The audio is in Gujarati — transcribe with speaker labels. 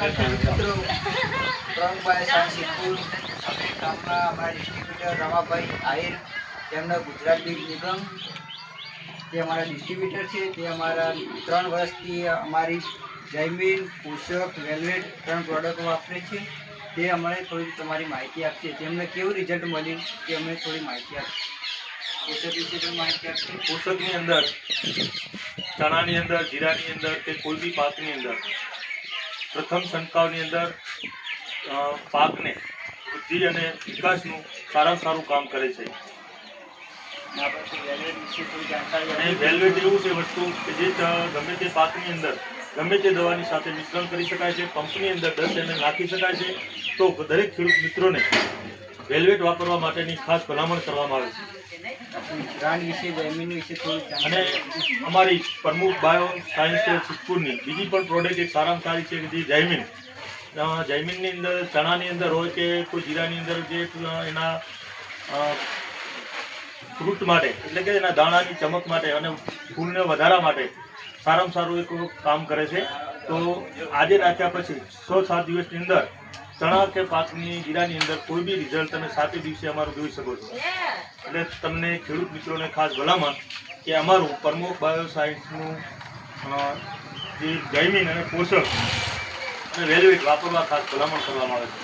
Speaker 1: મિત્રો ત્રણ બાય સાંસીપુર અમે ગામમાં અમારા ડિસ્ટ્રીબ્યુટર રમાભાઈ આહિર તેમના ગુજરાત બીજ નિગમ તે અમારા ડિસ્ટ્રીબ્યુટર છે. તે અમારા 3 વર્ષથી અમારી જૈમિન પોષક વેલ્વેટ 3 પ્રોડક્ટો વાપરે છે. તે અમને થોડી તમારી માહિતી આપશે. તેમને કેવું રિઝલ્ટ મળ્યું તે અમને થોડી માહિતી આપશે. પોષક વિશે પણ માહિતી આપશે.
Speaker 2: પોષકની અંદર ચણાની અંદર, જીરાની અંદર કે કોઈ બી પાકની અંદર પ્રથમ છંટકાવની અંદર પાકને વૃદ્ધિ અને વિકાસનું સારામાં સારું કામ કરે છે. અને વેલ્વેટ એવું છે વસ્તુ કે જે ગમે તે પાકની અંદર ગમે તે દવાની સાથે મિશ્રણ કરી શકાય છે. પંપની અંદર 10 ml નાખી શકાય છે. તો દરેક ખેડૂત મિત્રોને વેલ્વેટ વાપરવા માટેની ખાસ ભલામણ કરવામાં આવે છે. અને અમારી પ્રમુખ બાયો સાયન્સ સિદ્ધપુરની બીજી પણ પ્રોડક્ટ એક સારામાં સારી છે કે જે જૈમિન. જૈમિનની અંદર ચણાની અંદર હોય કે કોઈ જીરાની અંદર જે એના ફ્રૂટ માટે એટલે કે એના દાણાની ચમક માટે અને ફૂલને વધારવા માટે સારામાં સારું એક કામ કરે છે. તો આજે નાખ્યા પછી 6-7 દિવસની અંદર ચણા કે પાકની જીરાની અંદર કોઈ બી રિઝલ્ટ તમે 7 દિવસે અમારું જોઈ શકો છો. એટલે તમને ખેડૂત મિત્રોને ખાસ ભલામણ કે અમારું પ્રમુખ બાયો સાયન્સનું જે જૈમિન અને પોષક અને વેલ્વેટ વાપરવા ખાસ ભલામણ કરવામાં આવે છે.